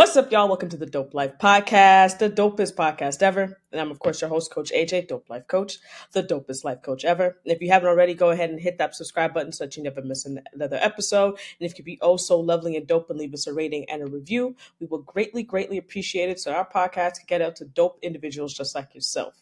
What's up, y'all? Welcome to the Dope Life Podcast, the dopest podcast ever. And I'm, of course, your host, Coach AJ, Dope Life Coach, the dopest life coach ever. And if you haven't already, go ahead and hit that subscribe button so that you never miss another episode. And if you could be oh so lovely and dope and leave us a rating and a review, we will greatly, greatly appreciate it so our podcast can get out to dope individuals just like yourself.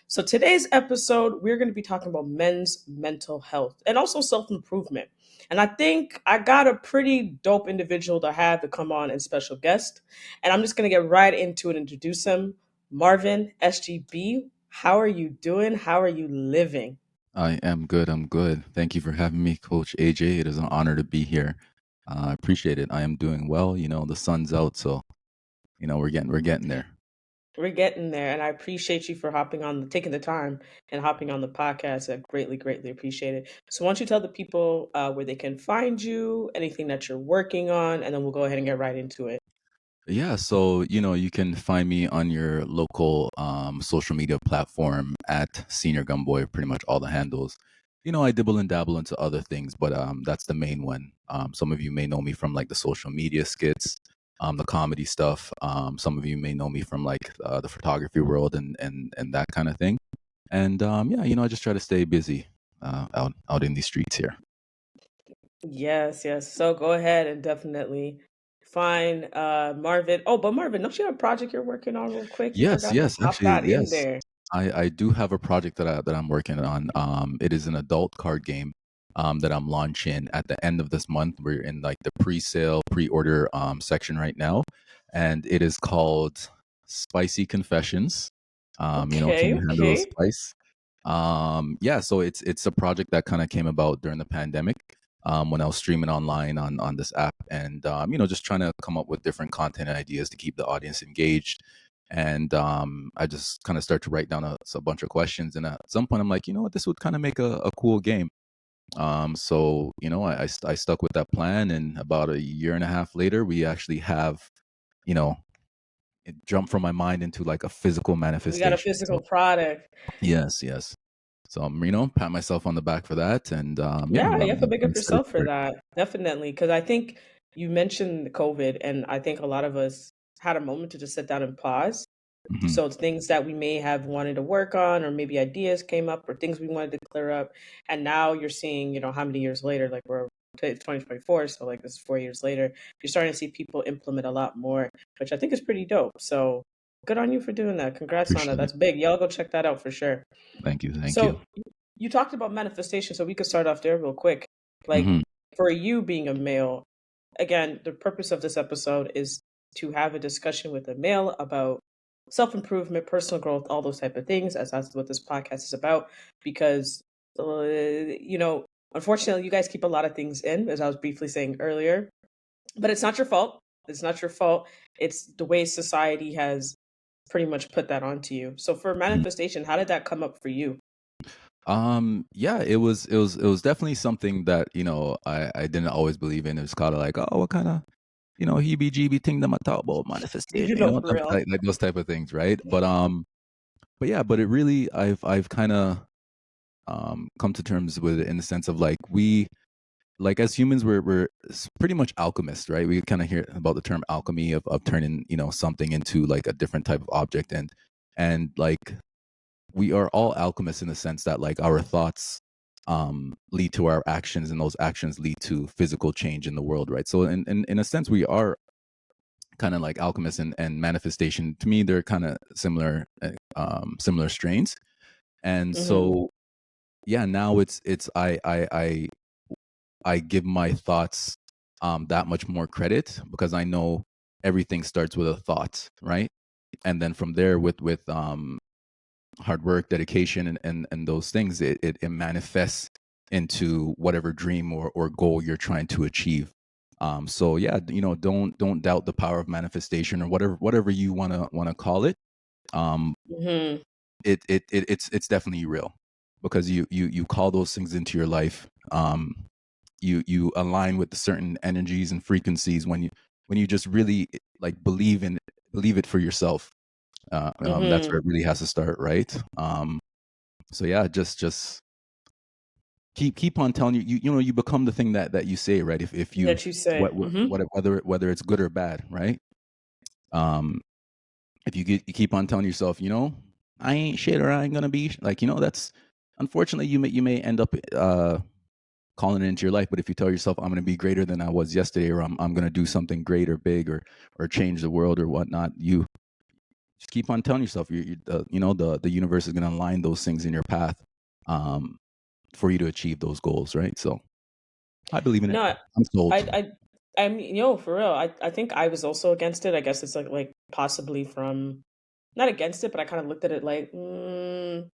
So today's episode, we're going to be talking about men's mental health and also self-improvement. And I think I got a pretty dope individual to have to come on as special guest. And I'm just going to get right into it and introduce him. Marvin, SGB, how are you doing? How are you living? I am good. I'm good. Thank you for having me, Coach AJ. It is an honor to be here. I appreciate it. I am doing well. The sun's out, so we're getting there. We're getting there, and I appreciate you for taking the time and hopping on the podcast. I greatly, greatly appreciate it. So, why don't you tell the people where they can find you, anything that you're working on, and then we'll go ahead and get right into it. Yeah, so you can find me on your local social media platform at Senior Gunboy, pretty much all the handles. I dibble and dabble into other things, but that's the main one. Some of you may know me from like the social media skits, the comedy stuff. Some of you may know me from like the photography world and that kind of thing. And yeah, I just try to stay busy out in these streets here. Yes, yes. So go ahead and definitely find Marvin. Oh, but Marvin, don't you have a project you're working on real quick? You Yes, forgot to yes, pop actually, that in yes. there. I do have a project that I'm working on. It is an adult card game that I'm launching at the end of this month. We're in like the pre-sale, pre-order section right now, and it is called Spicy Confessions. Can Okay, you handle the okay. spice? Yeah, so it's a project that kind of came about during the pandemic. When I was streaming online on this app, and just trying to come up with different content ideas to keep the audience engaged. And I just kind of start to write down a bunch of questions, and at some point I'm like, you know what, this would kind of make a cool game. So I stuck with that plan, and about a year and a half later, we actually have you know it jumped from my mind into like a physical We got a manifestation. physical So product. yes, yes. So I'm pat myself on the back for that, and yeah, Yeah, you have to big I'm up excited yourself for for it. that. Definitely. Because I think you mentioned COVID, and I think a lot of us had a moment to just sit down and pause. Hmm. So it's things that we may have wanted to work on, or maybe ideas came up, or things we wanted to clear up. And now you're seeing, how many years later, like it's 2024, so like this is 4 years later, you're starting to see people implement a lot more, which I think is pretty dope. So good on you for doing that. Congrats on that. Appreciate it. That's big. Y'all go check that out for sure. Thank you, thank you. So you talked about manifestation, so we could start off there real quick. Like Hmm. for you being a male, again, the purpose of this episode is to have a discussion with a male about self-improvement, personal growth, all those type of things, as that's what this podcast is about. Because, unfortunately, you guys keep a lot of things in, as I was briefly saying earlier. But it's not your fault. It's not your fault. It's the way society has pretty much put that onto you. So for manifestation, how did that come up for you? Yeah, it was definitely something that I didn't always believe in. It was kind of like, oh, what kind of heebie-jeebie thing that I talk about manifestation, For real. like those type of things, right? But yeah, but it really, I've kind of come to terms with it in the sense of like, we, like, as humans, we're pretty much alchemists, right? We kind of hear about the term alchemy of turning something into like a different type of object, and like, we are all alchemists in the sense that like our thoughts lead to our actions, and those actions lead to physical change in the world, right? So in a sense, we are kind of like alchemists, and manifestation, to me, they're kind of similar, similar strains. And Hmm. so yeah, now it's I give my thoughts that much more credit, because I know everything starts with a thought, right? And then from there, with hard work, dedication, and those things, it manifests into whatever dream or goal you're trying to achieve. So yeah, don't doubt the power of manifestation, or whatever you wanna call it. Um, Hmm. it's definitely real, because you call those things into your life. You align with the certain energies and frequencies when you just really like believe it for yourself. That's Hmm. where it really has to start, right? So yeah, just keep on telling you become the thing that you say, right? If you That you say. Hmm. whether it's good or bad, right? Um, if you keep on telling yourself, I ain't shit or I ain't gonna be like, that's unfortunately you may end up calling it into your life. But if you tell yourself, I'm gonna be greater than I was yesterday, or I'm gonna do something great or big or change the world or whatnot, you just keep on telling yourself the universe is gonna align those things in your path um, for you to achieve those goals, right? So I believe in it. No, I'm sold. I mean, yo, for real. I think I was also against it. I guess it's like possibly from not against it, but I kind of looked at it like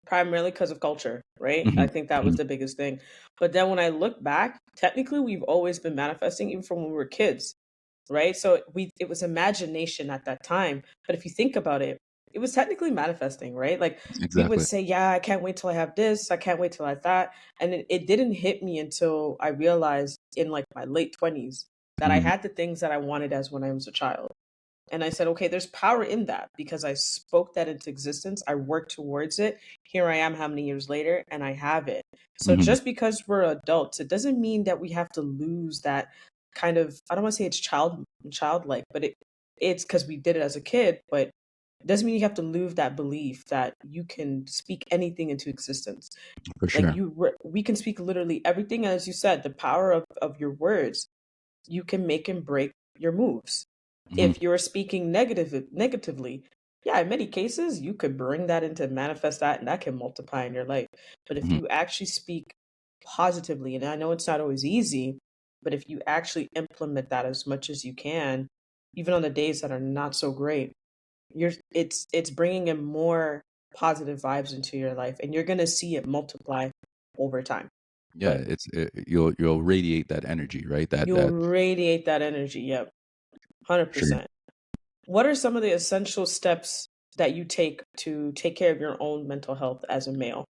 primarily because of culture, right? I Hmm. think that was Hmm. the biggest thing. But then when I look back, technically we've always been manifesting even from when we were kids, right? So it was imagination at that time. But if you think about it, it was technically manifesting, right? Like we would Exactly. say, yeah, I can't wait till I have this, I can't wait till I have that. And it didn't hit me until I realized in like my late 20s that I Hmm. had the things that I wanted as when I was a child. And I said, okay, there's power in that because I spoke that into existence. I worked towards it. Here I am, how many years later, and I have it. So Hmm. just because we're adults, it doesn't mean that we have to lose that kind of, I don't want to say it's childlike, but it's because we did it as a kid, but it doesn't mean you have to lose that belief that you can speak anything into existence. For Like sure. we can speak literally everything. And as you said, the power of your words, you can make and break your moves. Hmm. If you're speaking negatively, yeah, in many cases you could bring that into manifest that and that can multiply in your life. But if Hmm. you actually speak positively, and I know it's not always easy, but if you actually implement that as much as you can, even on the days that are not so great, it's bringing in more positive vibes into your life and you're going to see it multiply over time. Yeah, But you'll radiate that energy, right? you'll That radiate that energy. Yep. sure. 100%. What are some of the essential steps that you take to take care of your own mental health as a male?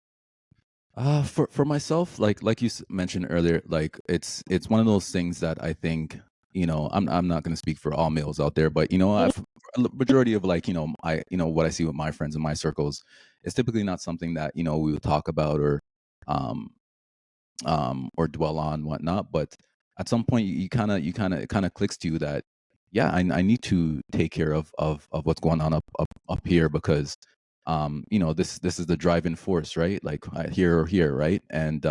For myself, like you mentioned earlier, like it's one of those things that I think I'm not going to speak for all males out there, but Mhm. I've a majority of like I what I see with my friends in my circles is typically not something that we would talk about um or dwell on whatnot. But at some point, it kind of clicks to you that yeah, I need to take care of what's going on up here because this is the driving force, right? Like here or here, right? And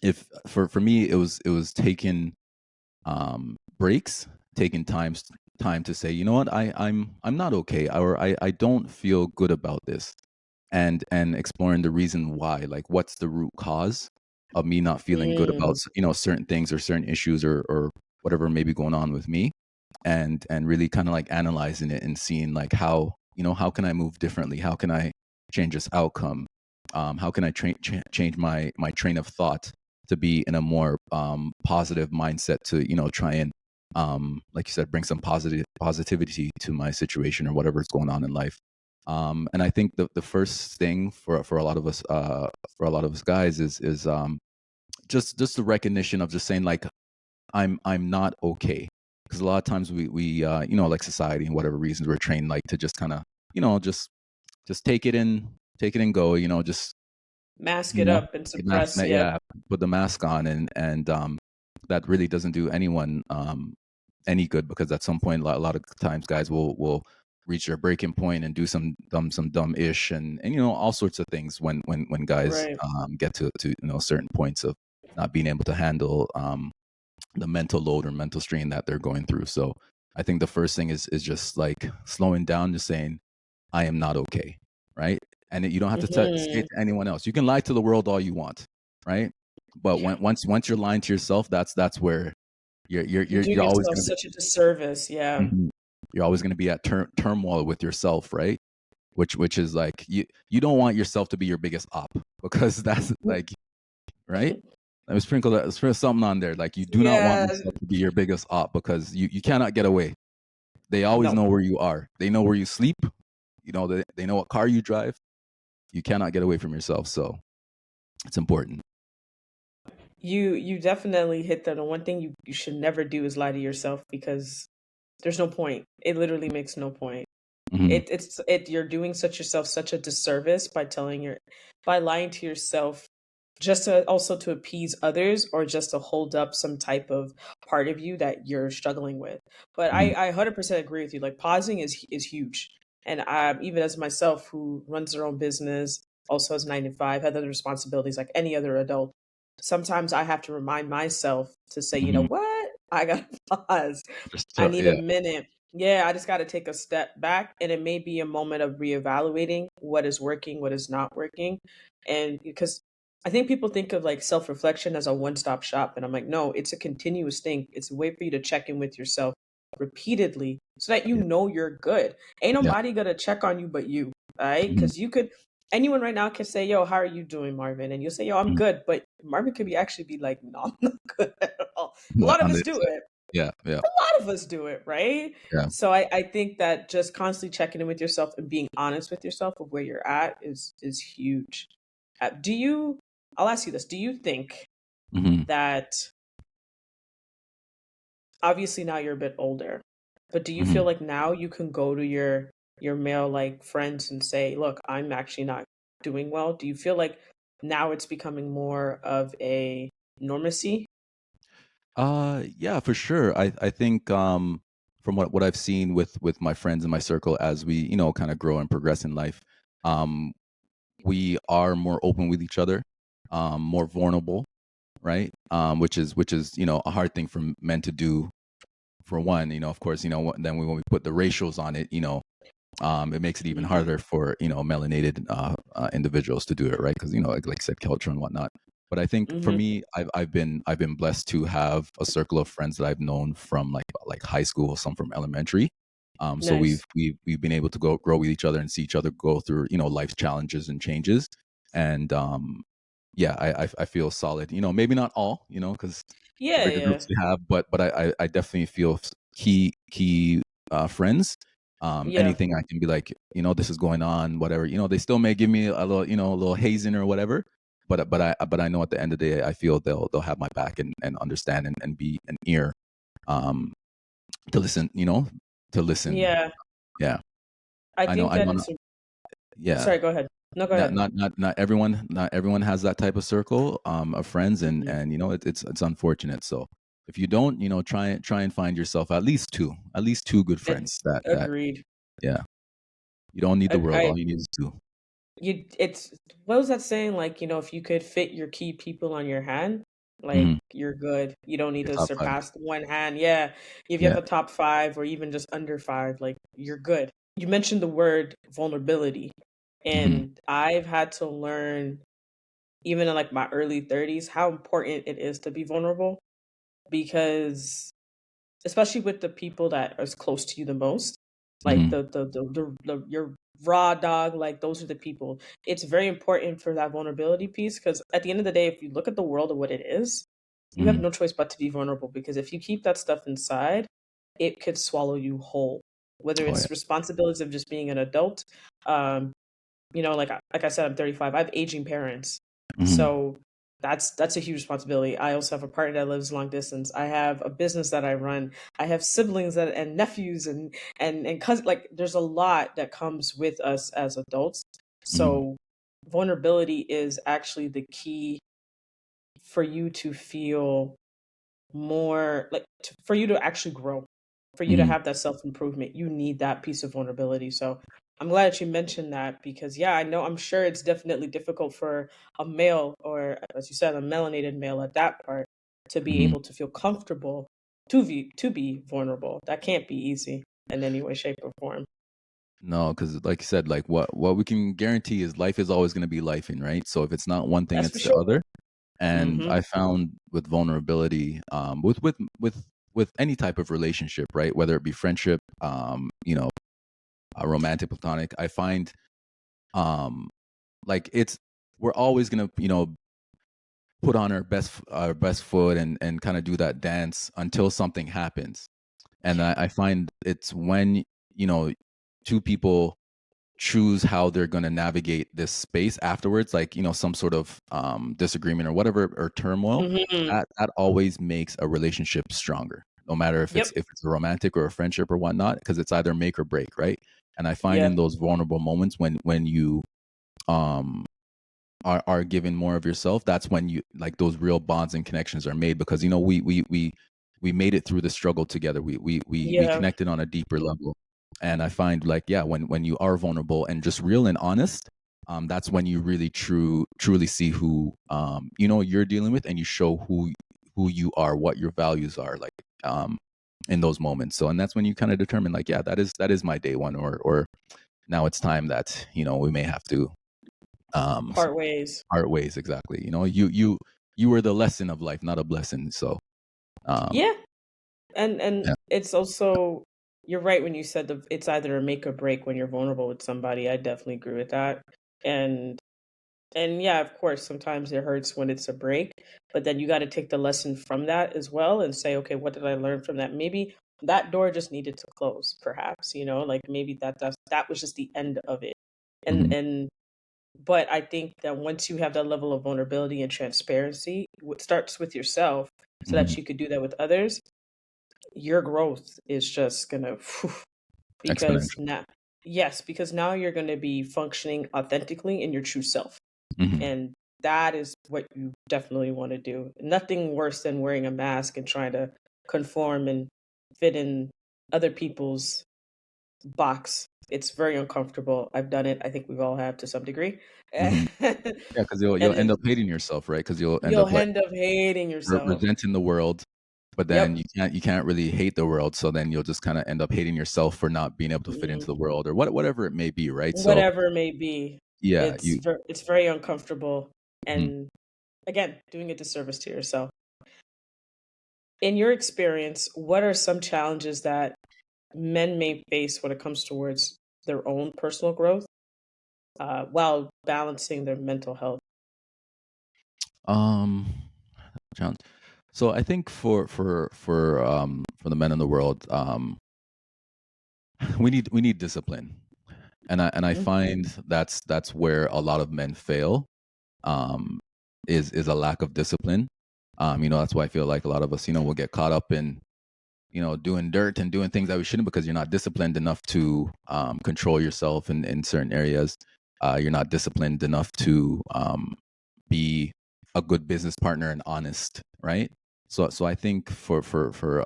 if for me, it was taking breaks, taking time to say, you know what, I'm not okay, or I don't feel good about this, and exploring the reason why, like what's the root cause of me not feeling good about Mm, certain things or certain issues or whatever may be going on with me, and really kind of like analyzing it and seeing like how can I move differently, how can I change this outcome, how can I change my train of thought to be in a more positive mindset to try and like you said, bring some positivity to my situation or whatever's going on in life. And I think the first thing for a lot of us guys is just the recognition of just saying like I'm not okay, because a lot of times we like society and whatever reasons we're trained like to just kind of just take it and go, just mask you it know, up and get mask suppress. Yep. yeah, put the mask on, and that really doesn't do anyone any good, because at some point a lot of times guys will reach their breaking point and do some dumb ish, and all sorts of things when guys Right. get to certain points of not being able to handle the mental load or mental strain that they're going through. So I think the first thing is just like slowing down, just saying I am not okay, right? And you don't have to say it Hmm. to anyone else. You can lie to the world all you want, right? But Yeah. once you're lying to yourself, that's where you're you're You you're, do you're always yourself gonna be. such a disservice. Yeah. Mhm. You're always gonna be at turmoil with yourself, right? Which is like you don't want yourself to be your biggest op, because that's like, right. Let me sprinkle something on there. Like, you do not want Yeah. yourself to be your biggest op, because you cannot get away. They always No. know where you are. They know where you sleep. They know what car you drive. You cannot get away from yourself. So it's important. You definitely hit that. The one thing you should never do is lie to yourself because there's no point. It literally makes no point. Hmm. You're doing such yourself such a disservice by by lying to yourself just to also to appease others or just to hold up some type of part of you that you're struggling with. But Mhm. I 100% agree with you. Like pausing is huge. And even as myself who runs their own business, also has 9 to 5, had other responsibilities like any other adult, sometimes I have to remind myself to say, you know Mhm. what? I gotta pause. Just I to, need a yeah, minute. Yeah, I just got to take a step back, and it may be a moment of reevaluating what is working, what is not working. And because I think people think of like self reflection as a one stop shop. And I'm like, no, it's a continuous thing. It's a way for you to check in with yourself repeatedly so that you yeah, know you're good. Ain't yeah. nobody going to check on you but you. All right. Mhm. Because you could, anyone right now can say, yo, how are you doing, Marvin? And you'll say, yo, I'm Mhm. good. But Marvin could be actually be like, no, I'm not good at all. A Well, lot of on the us do inside. it. Yeah, yeah, A lot of us do it, right? yeah. So I think that just constantly checking in with yourself and being honest with yourself of where you're at is huge. Do you? I'll ask you this: do you think Mhm. that obviously now you're a bit older, but do you feel Mhm. like now you can go to your male like friends and say, "Look, I'm actually not doing well." Do you feel like now it's becoming more of a normacy? Yeah, for sure. I think from what I've seen with my friends in my circle as we, kind of grow and progress in life, um we are more open with each other, more vulnerable, right? Which is, a hard thing for men to do for one, of course, then when we put the ratios on it, it makes it even Mhm. harder for melanated individuals to do it, right? Because like I said, culture and whatnot. But I think for Mhm. me, I've been blessed to have a circle of friends that I've known from like high school, some from elementary. So we've Nice. we've we've been able to grow with each other and see each other go through life's challenges and changes. And yeah, I feel solid. Maybe not all, because the Yeah, bigger yeah. groups we have, but I definitely feel key friends. Yeah. Anything I can be like, this is going on, whatever. They still may give me a little, a little hazing or whatever. But I know at the end of the day, I feel they'll have my back and understand and be an ear um to listen, to listen. Yeah. Yeah. I I know think I that know it's not, yeah. sorry, go ahead. No, go Not ahead. not not not everyone has that type of circle of friends, and Mhm. it's unfortunate. So if you don't, try and find yourself at least two good It friends that agreed. yeah. You don't need the world. I All you need is two. it's what was that saying? Like, if you could fit your key people on your hand, like Mhm. you're good. You don't need Your to top 5. surpass the one hand. Yeah. If you have Yeah. a top five or even just under five, like you're good. You mentioned the word vulnerability. Mhm. And I've had to learn, even in like my early 30s, how important it is to be vulnerable because especially with the people that are close to you the most, like Mhm. your raw dog, like those are the people. It's very important for that vulnerability piece because at the end of the day, if you look at the world of what it is, you have Mhm. no choice but to be vulnerable because if you keep that stuff inside, it could swallow you whole. Whether Oh, yeah. it's responsibilities of just being an adult, um, like I said, I'm 35. I have aging parents, Mhm. so that's a huge responsibility. I also have a partner that lives long distance. I have a business that I run. I have siblings and nephews and cousins. Like there's a lot that comes with us as adults. Mhm. So vulnerability is actually the key for you to feel more like for you to actually grow, for you to Mhm. have that self improvement. You need that piece of vulnerability. So I'm glad that you mentioned that because yeah, I know I'm sure it's definitely difficult for a male or as you said, a melanated male at that part to be Mhm. able to feel comfortable to be vulnerable. That can't be easy in any way, shape, or form. No, because like you said, like what we can guarantee is life is always gonna be lifing, right? So if it's not one thing, That's for it's the sure. other. And Hmm. I found with vulnerability, with any type of relationship, right? Whether it be friendship, a romantic, platonic, I find um like we're always gonna, put on our best foot and kind of do that dance until something happens. And I find it's when, you know, two people choose how they're going to navigate this space afterwards, like, some sort of disagreement or whatever, or turmoil, Hmm. that always makes a relationship stronger, no matter if it's Yep. if it's a romantic or a friendship or whatnot, because it's either make or break, right? And I find Yeah. in those vulnerable moments when you um are giving more of yourself, that's when you like those real bonds and connections are made, because you know we made it through the struggle together. We Yeah. connected on a deeper level. And I find like, yeah, when you are vulnerable and just real and honest, that's when you really truly see who you know you're dealing with, and you show who you are, what your values are, like in those moments. So, and that's when you kind of determine like, yeah, that is my day one, or now it's time that, you know, we may have to um Part ways. part ways. Exactly. You know, you were the lesson of life, not a blessing. So Yeah. And yeah. it's also, you're right when you said it's either a make or break when you're vulnerable with somebody. I definitely agree with that. And and yeah, of course, sometimes it hurts when it's a break, but then you got to take the lesson from that as well and say, okay, what did I learn from that? Maybe that door just needed to close, perhaps, like maybe that was just the end of it. Mhm, And but I think that once you have that level of vulnerability and transparency, what starts with yourself so mhm. that you could do that with others, your growth is just gonna because Exponential. now, yes, because now you're gonna be functioning authentically in your true self. Mhm, And that is what you definitely want to do. Nothing worse than wearing a mask and trying to conform and fit in other people's box. It's very uncomfortable. I've done it. I think we've all have to some degree. mhm. And Yeah, because you'll end up hating yourself, right? Because you'll end you'll up like end up hating yourself. resenting the world, but then Yep. you can't really hate the world. So then you'll just kind of end up hating yourself for not being able to fit into Mhm. the world, or whatever it may be, right? So Whatever it may be, yeah, you. it's very uncomfortable, Mhm. and again, doing a disservice to yourself. In your experience, what are some challenges that men may face when it comes towards their own personal growth while balancing their mental health? Um, challenge. So I think for the men in the world, we need discipline, and I Mhm. find that's where a lot of men fail. Um, is a lack of discipline. You know, that's why I feel like a lot of us, you know, will get caught up in, you know, doing dirt and doing things that we shouldn't, because you're not disciplined enough to control yourself in certain areas. You're not disciplined enough to be a good business partner and honest, right? So I think for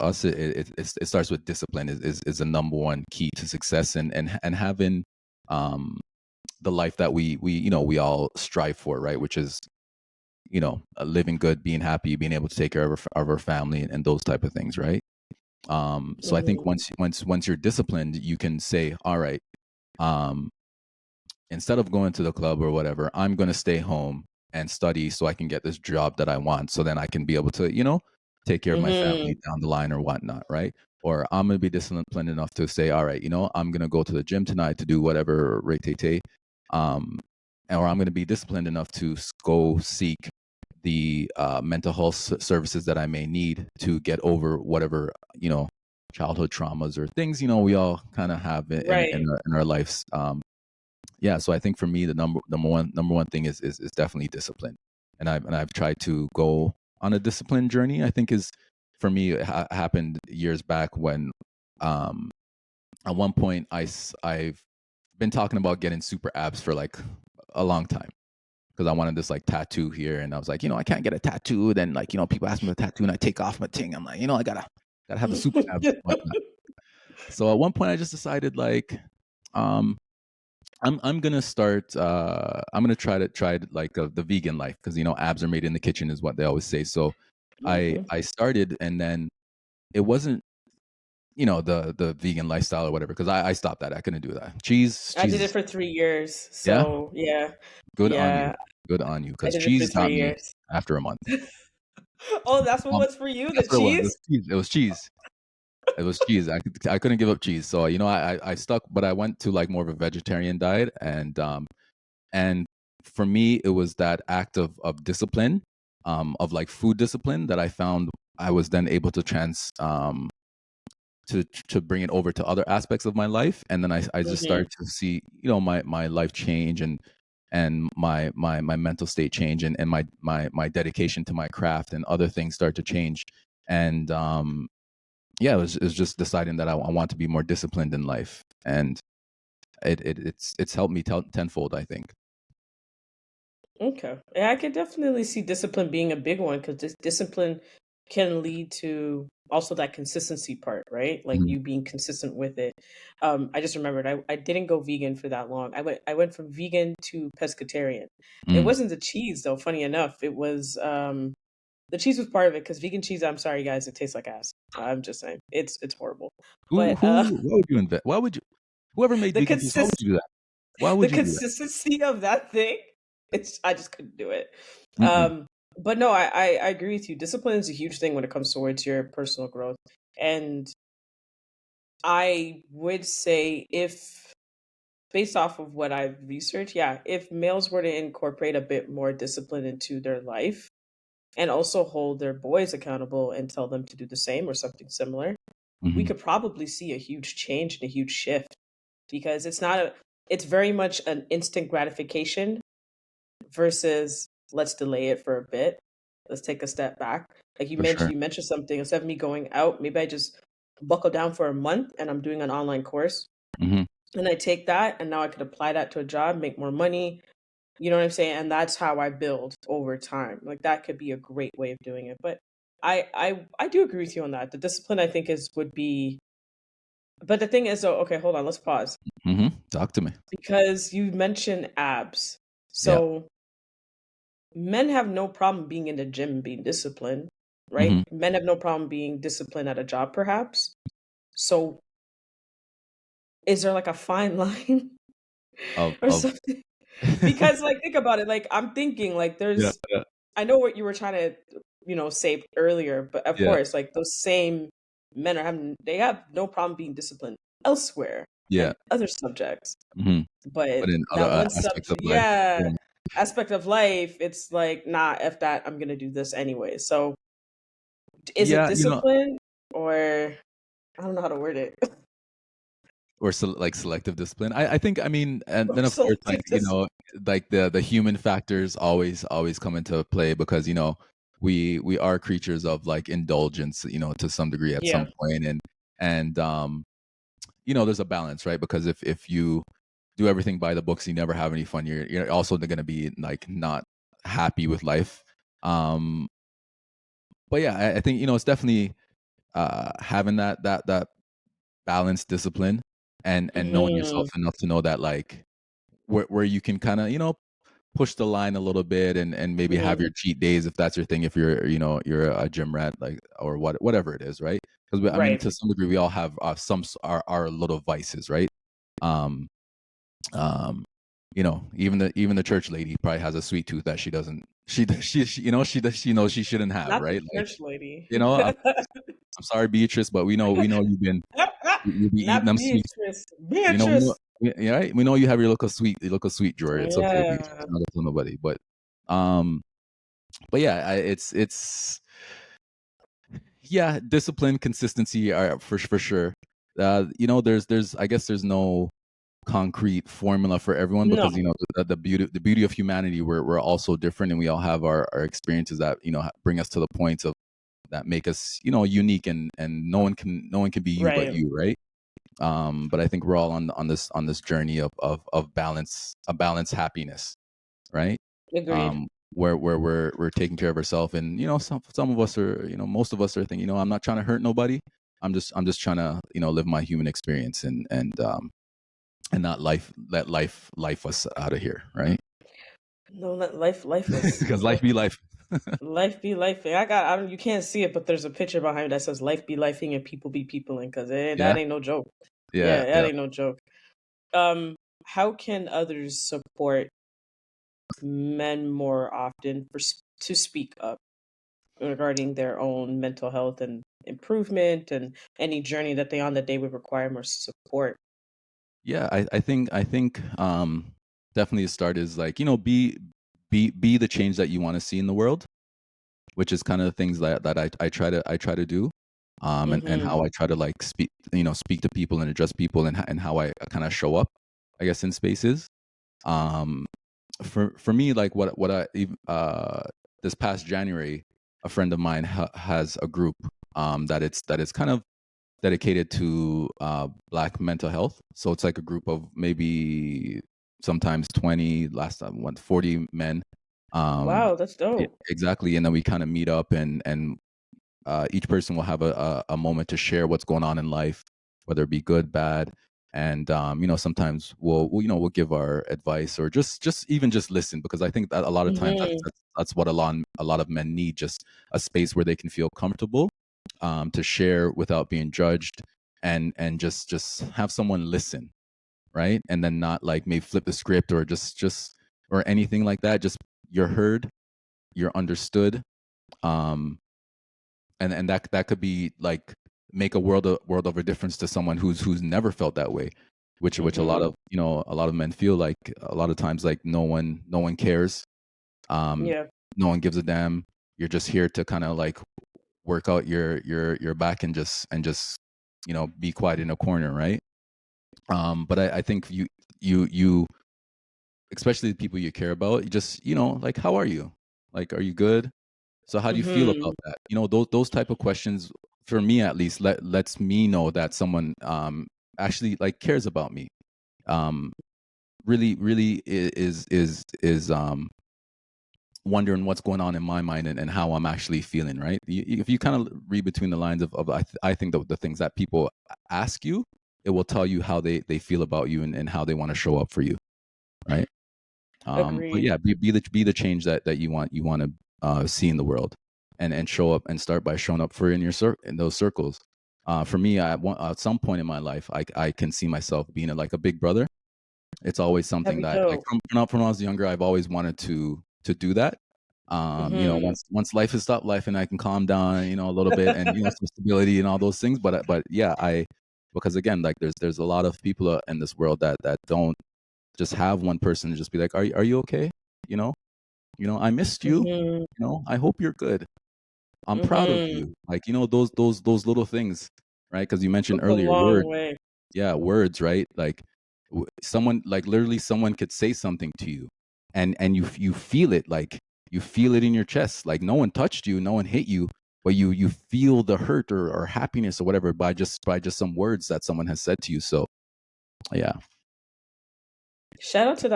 us, it starts with discipline is the number one key to success, and having um, the life that we you know we all strive for, right? Which is, you know, living good, being happy, being able to take care of our family, and those type of things, right? So I think Mhm. once you're disciplined, you can say, all right, um, instead of going to the club or whatever, I'm going to stay home and study so I can get this job that I want. So then I can be able to, you know, take care of my family Mhm. down the line or whatnot, right? Or I'm going to be disciplined enough to say, all right, you know, I'm going to go to the gym tonight to do whatever rate um, or I'm going to be disciplined enough to go seek the mental health services that I may need to get over whatever, you know, childhood traumas or things, you know, we all kind of have Right. in our lives. Yeah, so I think for me the number one thing is definitely discipline, and I've tried to go on a discipline journey. I think is for me it happened years back when um at one point I've been talking about getting super abs for like a long time, because I wanted this like tattoo here, and I was like, you know, I can't get a tattoo. Then like, you know, people ask me for a tattoo and I take off my ting. I'm like, you know, I gotta have the super abs and whatnot. So at one point I just decided like um I'm gonna start. I'm gonna try like the vegan life, because you know abs are made in the kitchen is what they always say. So Mhm. I started, and then it wasn't, you know, the vegan lifestyle or whatever, because I stopped that. I couldn't do that. I did it Cheese. for 3 years, Yeah, so yeah, good on you. yeah, Good on you, I because did it for cheese got three me years. after a month. Oh, that's what was for you, the That's what it was. It was cheese? cheese. It was cheese. It was cheese. I couldn't give up cheese. So you know I stuck, but I went to like more of a vegetarian diet, and for me it was that act of discipline, of like food discipline, that I found I was then able to to bring it over to other aspects of my life, and then I just Mhm. started to see, you know, my life change, and my mental state change, and my dedication to my craft and other things start to change. And yeah, it was just deciding that I want to be more disciplined in life, and it's helped me tenfold, I think. Okay. Yeah, I could definitely see discipline being a big one because discipline can lead to also that consistency part, right? Like Mhm. you being consistent with it. I just remembered I didn't go vegan for that long. I went from vegan to pescatarian. It Mm. wasn't the cheese though, funny enough. It was the cheese was part of it because vegan cheese, I'm sorry guys, it tastes like ass. I'm just saying. It's horrible. Who But who why would you invent? Why would you whoever made the vegan cheese, why would consist you do that? Why the would you do that? consistency of that thing, it's I just couldn't do it. Mm-mm. But no, I agree with you. Discipline is a huge thing when it comes towards your personal growth. And I would say if based off of what I've researched, yeah, if males were to incorporate a bit more discipline into their life and also hold their boys accountable and tell them to do the same or something similar, we Mhm. could probably see a huge change and a huge shift because it's very much an instant gratification versus let's delay it for a bit. Let's take a step back. Like For sure. you mentioned something instead of me going out, maybe I just buckle down for a month and I'm doing an online course Mhm. and I take that and now I could apply that to a job, make more money. You know what I'm saying? And that's how I build over time. Like that could be a great way of doing it. But I do agree with you on that. The discipline I think is would be but the thing is though, okay, hold on, let's pause. Mhm. Talk to me. Because you mentioned abs. Yeah. So men have no problem being in the gym and being disciplined, right? Mhm. Men have no problem being disciplined at a job, perhaps. So, is there like a fine line or Of something? Because, like, think about it. Like, I'm thinking, like, Yeah, yeah, I know what you were trying to, say earlier, but of yeah, course, like, those same men they have no problem being disciplined elsewhere yeah. and other subjects. Mhm. But But in other, that one aspects of subject, life, yeah, yeah. aspect of life, it's like, nah, F that, I'm gonna do this anyway. So is it Yeah, discipline or I don't know how to word it. or like selective discipline. I think, I mean, and Or then of course, like, selective discipline. like the human factors always come into play because, we are creatures of like indulgence, to some degree at some Yeah, point, and there's a balance, right? Because if you do everything by the books, you never have any fun. You're also going to be like not happy with life. Um, but yeah, I think it's definitely having that balanced discipline and knowing yourself mhm, enough to know that like where you can kind of push the line a little bit and maybe have mhm, your cheat days if that's your thing, if you're a gym rat, like, or whatever it is, right? Because I mean, right. to some degree we all have our little vices, right? um um even the church lady probably has a sweet tooth that she doesn't she she knows she shouldn't have, Not the right? Like, church lady. I'm sorry, Beatrice, but we know you be eating Not them sweets. Beatrice. We know, Beatrice. yeah, right? We know you have your local sweet drawer. It's okay, Beatrice. Yeah. I'm not gonna tell nobody. Um, but yeah, it's yeah, discipline, consistency are for sure. There's I guess there's no concrete formula for everyone No, because the beauty of humanity, we're all so different and we all have our experiences that bring us to the points of that make us unique, and no one can be you but right. you, right? But I think we're all on this journey of balance, a balanced happiness, right? Agreed. Where we're taking care of ourselves, and some of us are, most of us are thinking, I'm not trying to hurt nobody. I'm just trying to live my human experience, and not let life us out of here, right? No, life us. Because life be life. Life be life. I don't. You can't see it, but there's a picture behind that says "Life be lifing and people be peopling" because Yeah, that ain't no joke. yeah, Yeah, that yeah. ain't no joke. Um, how can others support men more often to speak up regarding their own mental health and improvement and any journey that they on that they would require more support? Yeah, I think definitely the start is like, be the change that you want to see in the world, which is kind of the things that I try to do, and Mm-hmm. how I try to like speak to people and address people, and how I kind of show up, I guess, in spaces. Um, for me, like what this past January, a friend of mine has a group that it's kind of dedicated to Black mental health. So it's like a group of maybe sometimes 20, last time 40 men, Wow, that's dope. Exactly, and then we kind of meet up, and each person will have a moment to share what's going on in life, whether it be good, bad, and sometimes we'll give our advice or just even just listen, because I think that a lot of times Hmm. that's what a lot of men need, just a space where they can feel comfortable, to share without being judged, and just have someone listen, right, and then not like maybe flip the script or just or anything like that. Just you're heard, you're understood, um, and that could be like make a world of a difference to someone who's never felt that way, which a lot Hmm. of a lot of men feel like a lot of times, like no one cares, um Yeah. no one gives a damn. You're just here to kind of like work out your back, and just be quiet in a corner, right? But I think you especially the people you care about, you just like, how are you, like, are you good? So how do you feel Hmm. about that? Those type of questions, for me at least, lets me know that someone actually like cares about me. Um, really is wondering what's going on in my mind, and how I'm actually feeling. Right? If you kind of read between the lines of I think the things that people ask you, it will tell you how they feel about you, and how they want to show up for you. Right? But Agreed. yeah, be the change that you want to see in the world, and show up, and start by showing up for in in those circles. For me, at some point in my life, I can see myself being like a big brother. It's always That'd something be that, like, dope. from when I was younger, I've always wanted to do that. Hmm. Once life has stopped life, and I can calm down, a little bit, and some stability and all those things. But yeah, because again, like, there's a lot of people in this world that don't just have one person to just be like, are you okay? You know, I missed you. Hmm. I hope you're good. I'm proud of Hmm. you. Like, those little things, right? Because you mentioned Goes a earlier, long way. yeah, words, right? Like, someone, like, literally someone could say something to you, and you feel it, like, you feel it in your chest. Like, no one touched you, no one hit you, but you feel the hurt, or happiness, or whatever, by just some words that someone has said to you. So yeah. Shout out to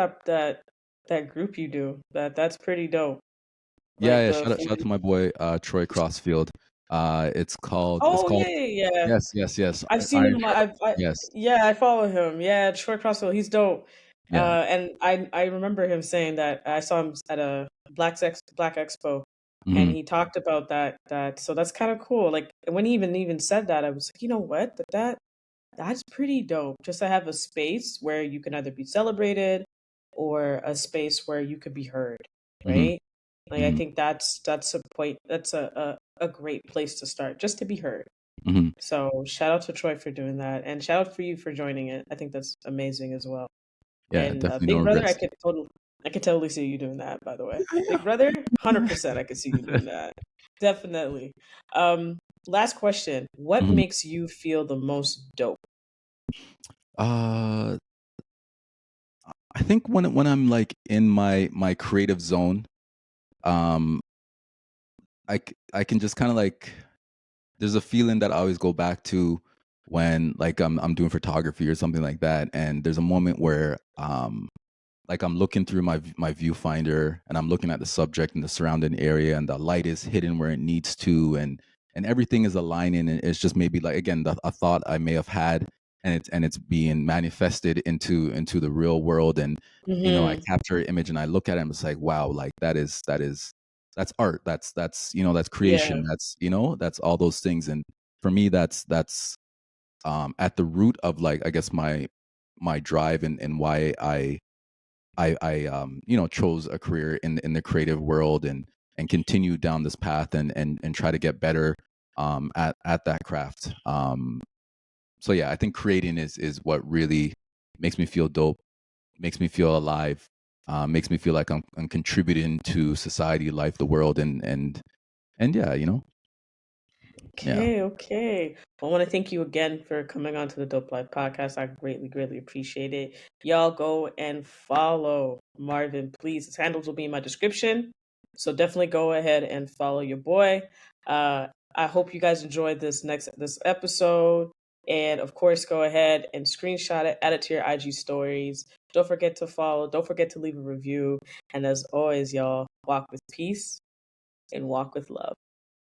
that group you do. That's pretty dope. Yeah, Like yeah. the Shout out to my boy, Troy Crossfield. It's Oh yeah, called yeah, yeah. yes. I've seen Iron him. Yes. Yeah, I follow him. Yeah, Troy Crossville. He's dope. Yeah. And I remember him saying that I saw him at a Black Expo, and Mhm. he talked about that. So that's kind of cool. Like when he even said that, I was like, you know what? That's pretty dope. Just to have a space where you can either be celebrated or a space where you could be heard, Mhm. right? Like I Mhm. think that's a point. That's a great place to start, just to be heard. Mhm. So shout out to Troy for doing that, and shout out for you for joining it. I think that's amazing as well. Yeah, And definitely no Big Brother, regrets. I could totally see you doing that. By the way, Big Brother, 100%, I could see you doing that. Definitely. Um, Last question: what Mhm. makes you feel the most dope? Uh, I think when I'm, like, in my creative zone, um, I can just kinda, like, there's a feeling that I always go back to when, like, I'm doing photography or something like that, and there's a moment where, like, I'm looking through my viewfinder, and I'm looking at the subject and the surrounding area, and the light is hidden where it needs to, and everything is aligning, and it's just maybe, like, again, a thought I may have had, and it's being manifested into the real world, and I Hmm. capture an image, and I look at it, and it's like, wow, like, that's art, that's Yeah. creation, that's all those things. And for me, that's at the root of, like, I guess, my drive, and why I chose a career in the creative world, and continue down this path, and try to get better, at that craft. So yeah, I think creating is what really makes me feel dope, makes me feel alive, makes me feel like I'm contributing to society, life, the world, and yeah, yeah. Okay, okay. Well, I want to thank you again for coming on to the Dope Life podcast. I greatly, greatly appreciate it. Y'all go and follow Marvin, please. His handles will be in my description. So definitely go ahead and follow your boy. I hope you guys enjoyed this episode. And of course, go ahead and screenshot it, add it to your IG stories. Don't forget to follow. Don't forget to leave a review. And as always, y'all, walk with peace and walk with love.